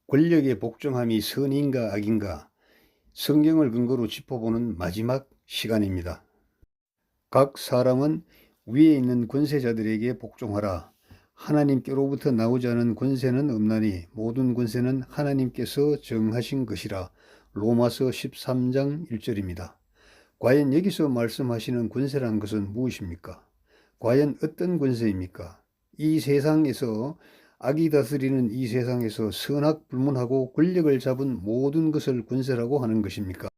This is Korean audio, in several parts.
권력의 복종함이 선인가 악인가 성경을 근거로 짚어보는 마지막 시간입니다. 각 사람은 위에 있는 권세자들에게 복종하라. 하나님께로부터 나오지 않은 권세는 없나니 모든 권세는 하나님께서 정하신 것이라. 로마서 13장 1절입니다. 과연 여기서 말씀하시는 권세란 것은 무엇입니까? 과연 어떤 권세입니까? 이 세상에서 악이 다스리는 이 세상에서 선악불문하고 권력을 잡은 모든 것을 권세라고 하는 것입니까?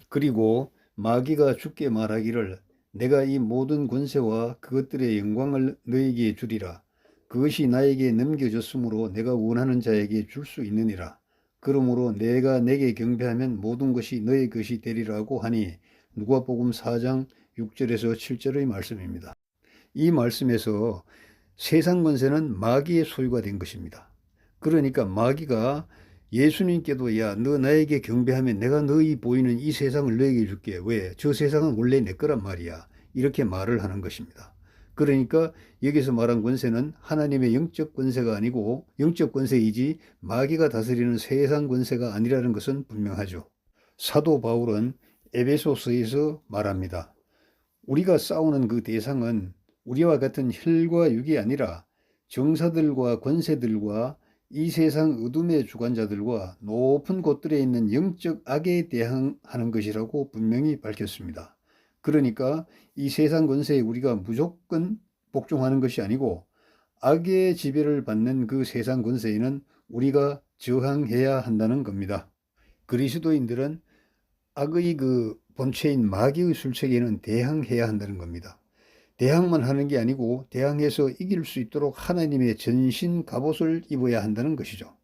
그리고 마귀가 주께 말하기를 내가 이 모든 권세와 그것들의 영광을 너에게 주리라. 그것이 나에게 넘겨졌으므로 내가 원하는 자에게 줄 수 있느니라. 그러므로 내가 내게 경배하면 모든 것이 너의 것이 되리라고 하니 누가복음 4장 6절에서 7절의 말씀입니다. 이 말씀에서 세상 권세는 마귀의 소유가 된 것입니다. 그러니까 마귀가 예수님께도 야, 너 나에게 경배하면 내가 너희 보이는 이 세상을 너에게 줄게. 왜? 저 세상은 원래 내 거란 말이야. 이렇게 말을 하는 것입니다. 그러니까 여기서 말한 권세는 하나님의 영적 권세가 아니고 영적 권세이지 마귀가 다스리는 세상 권세가 아니라는 것은 분명하죠. 사도 바울은 에베소서에서 말합니다. 우리가 싸우는 그 대상은 우리와 같은 혈과 육이 아니라 정사들과 권세들과 이 세상 어둠의 주관자들과 높은 곳들에 있는 영적 악에 대항하는 것이라고 분명히 밝혔습니다. 그러니까 이 세상 권세에 우리가 무조건 복종하는 것이 아니고 악의 지배를 받는 그 세상 권세에는 우리가 저항해야 한다는 겁니다. 그리스도인들은 악의 그 본체인 마귀의 술책에는 대항해야 한다는 겁니다. 대항만 하는 게 아니고 대항해서 이길 수 있도록 하나님의 전신 갑옷을 입어야 한다는 것이죠.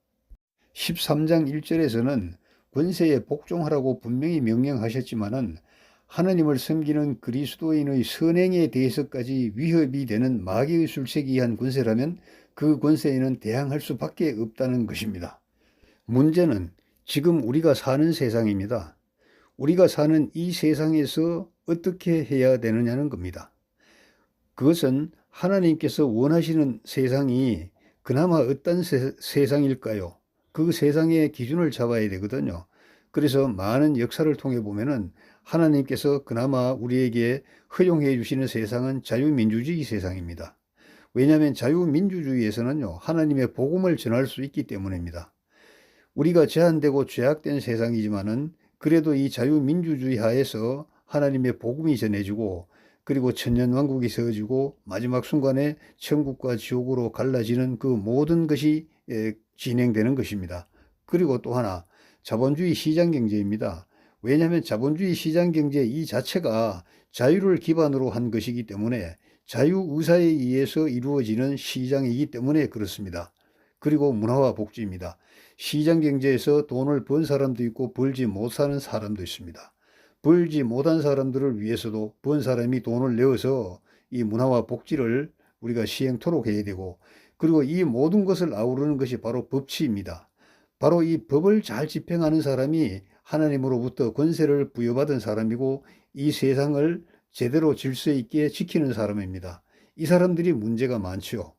13장 1절에서는 권세에 복종하라고 분명히 명령하셨지만은 하나님을 섬기는 그리스도인의 선행에 대해서까지 위협이 되는 마귀의 술책이 한 권세라면 그 권세에는 대항할 수밖에 없다는 것입니다. 문제는 지금 우리가 사는 세상입니다. 우리가 사는 이 세상에서 어떻게 해야 되느냐는 겁니다. 그것은 하나님께서 원하시는 세상이 그나마 어떤 세상일까요? 그 세상의 기준을 잡아야 되거든요. 그래서 많은 역사를 통해 보면은 하나님께서 그나마 우리에게 허용해 주시는 세상은 자유민주주의 세상입니다. 왜냐하면 자유민주주의에서는요, 하나님의 복음을 전할 수 있기 때문입니다. 우리가 제한되고 죄악된 세상이지만은 그래도 이 자유민주주의 하에서 하나님의 복음이 전해지고 그리고 천년왕국이 세워지고 마지막 순간에 천국과 지옥으로 갈라지는 그 모든 것이 진행되는 것입니다. 그리고 또 하나 자본주의 시장경제입니다. 왜냐하면 자본주의 시장경제 이 자체가 자유를 기반으로 한 것이기 때문에 자유의사에 의해서 이루어지는 시장이기 때문에 그렇습니다. 그리고 문화와 복지입니다. 시장경제에서 돈을 번 사람도 있고 벌지 못하는 사람도 있습니다. 벌지 못한 사람들을 위해서도 번 사람이 돈을 내어서 이 문화와 복지를 우리가 시행토록 해야 되고, 그리고 이 모든 것을 아우르는 것이 바로 법치입니다. 바로 이 법을 잘 집행하는 사람이 하나님으로부터 권세를 부여받은 사람이고 이 세상을 제대로 질서 있게 지키는 사람입니다. 이 사람들이 문제가 많죠.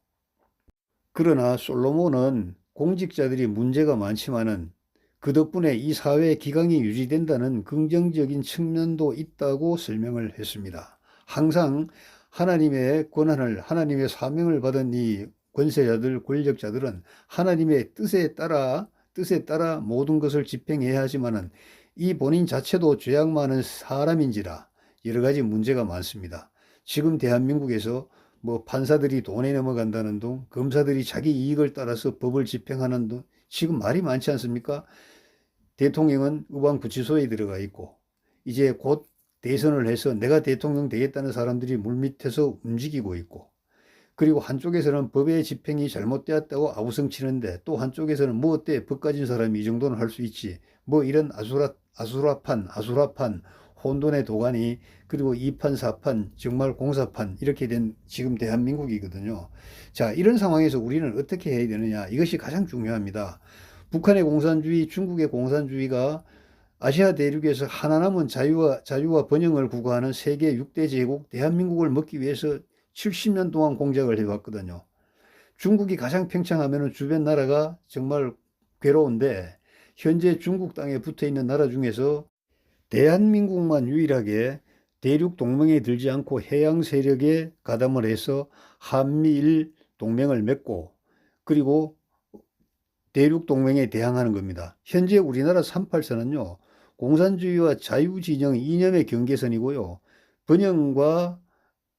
그러나 솔로몬은 공직자들이 문제가 많지만은 그 덕분에 이 사회의 기강이 유지된다는 긍정적인 측면도 있다고 설명을 했습니다. 항상 하나님의 권한을, 하나님의 사명을 받은 이 권세자들, 권력자들은 하나님의 뜻에 따라 모든 것을 집행해야 하지만은 이 본인 자체도 죄악 많은 사람인지라 여러 가지 문제가 많습니다. 지금 대한민국에서 뭐 판사들이 돈에 넘어간다는 둥, 검사들이 자기 이익을 따라서 법을 집행하는 둥, 지금 말이 많지 않습니까? 대통령은 의왕구치소에 들어가 있고 이제 곧 대선을 해서 내가 대통령 되겠다는 사람들이 물밑에서 움직이고 있고, 그리고 한쪽에서는 법의 집행이 잘못되었다고 아우성치는데 또 한쪽에서는 뭐 어때 법 가진 사람이 이 정도는 할 수 있지 뭐 이런 아수라판 혼돈의 도가니, 그리고 2판 4판 정말 공사판 이렇게 된 지금 대한민국이거든요. 자, 이런 상황에서 우리는 어떻게 해야 되느냐, 이것이 가장 중요합니다. 북한의 공산주의, 중국의 공산주의가 아시아 대륙에서 하나 남은 자유와 번영을 구가하는 세계 6대 제국 대한민국을 먹기 위해서 70년 동안 공작을 해왔거든요. 중국이 가장 팽창하면 주변 나라가 정말 괴로운데 현재 중국 땅에 붙어 있는 나라 중에서 대한민국만 유일하게 대륙 동맹에 들지 않고 해양 세력에 가담을 해서 한미일 동맹을 맺고 그리고 대륙 동맹에 대항하는 겁니다. 현재 우리나라 38선은요. 공산주의와 자유진영 이념의 경계선이고요. 번영과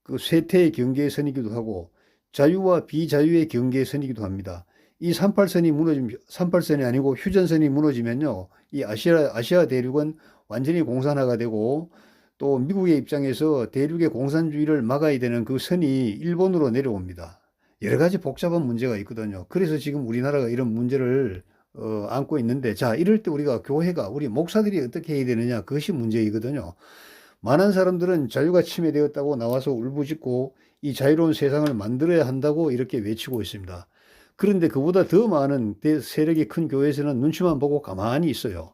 그 쇠퇴의 경계선이기도 하고 자유와 비자유의 경계선이기도 합니다. 이 38선이 무너지면 38선이 아니고 휴전선이 무너지면요. 이 아시아 대륙은 완전히 공산화가 되고 또 미국의 입장에서 대륙의 공산주의를 막아야 되는 그 선이 일본으로 내려옵니다. 여러 가지 복잡한 문제가 있거든요. 그래서 지금 우리나라가 이런 문제를 안고 있는데, 자, 이럴 때 우리가 교회가, 우리 목사들이 어떻게 해야 되느냐, 그것이 문제이거든요. 많은 사람들은 자유가 침해되었다고 나와서 울부짖고 이 자유로운 세상을 만들어야 한다고 이렇게 외치고 있습니다. 그런데 그보다 더 많은 세력이 큰 교회에서는 눈치만 보고 가만히 있어요.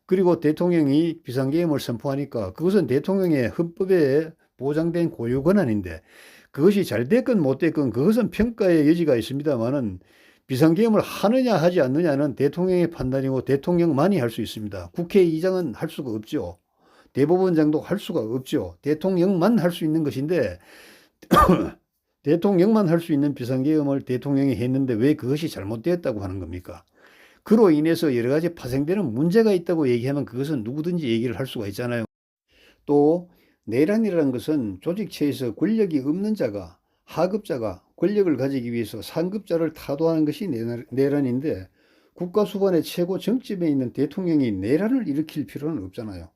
그리고 대통령이 비상계엄을 선포하니까 그것은 대통령의 헌법에 보장된 고유 권한인데 그것이 잘 됐건 못 됐건 그것은 평가의 여지가 있습니다만은 비상계엄을 하느냐 하지 않느냐는 대통령의 판단이고 대통령만이 할 수 있습니다. 국회의장은 할 수가 없죠. 대법원장도 할 수가 없죠. 대통령만 할 수 있는 것인데 대통령만 할 수 있는 비상계엄을 대통령이 했는데 왜 그것이 잘못되었다고 하는 겁니까? 그로 인해서 여러 가지 파생되는 문제가 있다고 얘기하면 그것은 누구든지 얘기를 할 수가 있잖아요. 또 내란이라는 것은 조직체에서 권력이 없는 자가, 하급자가 권력을 가지기 위해서 상급자를 타도하는 것이 내란인데 국가 수반의 최고 정점에 있는 대통령이 내란을 일으킬 필요는 없잖아요.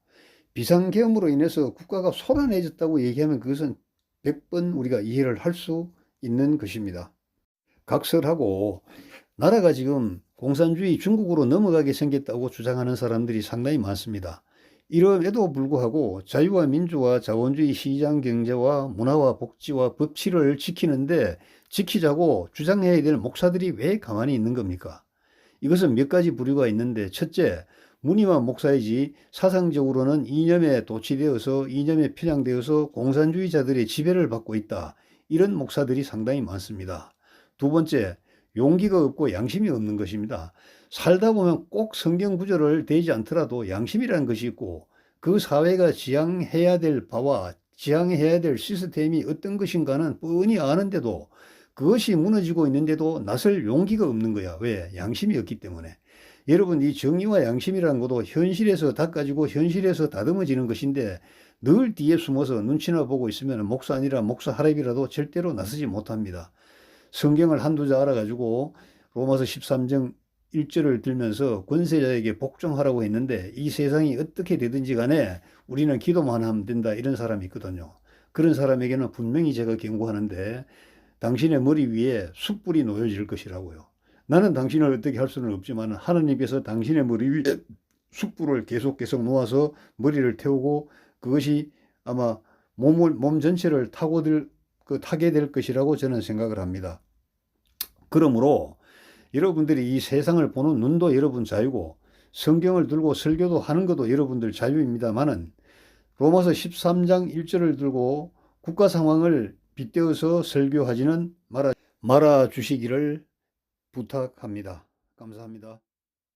비상계엄으로 인해서 국가가 소란해졌다고 얘기하면 그것은 100번 우리가 이해를 할 수 있는 것입니다. 각설하고 나라가 지금 공산주의 중국으로 넘어가게 생겼다고 주장하는 사람들이 상당히 많습니다. 이럼에도 불구하고 자유와 민주와 자본주의 시장 경제와 문화와 복지와 법치를 지키자고 주장해야 될 목사들이 왜 가만히 있는 겁니까? 이것은 몇 가지 부류가 있는데, 첫째, 무늬만 목사이지 사상적으로는 이념에 도취되어서 이념에 편향되어서 공산주의자들의 지배를 받고 있다. 이런 목사들이 상당히 많습니다. 두 번째, 용기가 없고 양심이 없는 것입니다. 살다 보면 꼭 성경 구절을 대지 않더라도 양심이라는 것이 있고 그 사회가 지향해야 될 바와 지향해야 될 시스템이 어떤 것인가는 뻔히 아는데도 그것이 무너지고 있는데도 나설 용기가 없는 거야. 왜? 양심이 없기 때문에. 여러분, 이 정의와 양심이라는 것도 현실에서 닦아지고 현실에서 다듬어지는 것인데 늘 뒤에 숨어서 눈치나 보고 있으면 목사 아니라 목사 하랩이라도 절대로 나서지 못합니다. 성경을 한두 자 알아가지고 로마서 13장 1절을 들면서 권세자에게 복종하라고 했는데 이 세상이 어떻게 되든지 간에 우리는 기도만 하면 된다, 이런 사람이 있거든요. 그런 사람에게는 분명히 제가 경고하는데 당신의 머리 위에 숯불이 놓여질 것이라고요. 나는 당신을 어떻게 할 수는 없지만 하나님께서 당신의 머리 위에 숯불을 계속 놓아서 머리를 태우고 그것이 아마 몸 전체를 타게 될 것이라고 저는 생각을 합니다. 그러므로 여러분들이 이 세상을 보는 눈도 여러분 자유고 성경을 들고 설교도 하는 것도 여러분들 자유입니다만은 로마서 13장 1절을 들고 국가 상황을 빗대어서 설교하지는 말아 주시기를 부탁합니다. 감사합니다.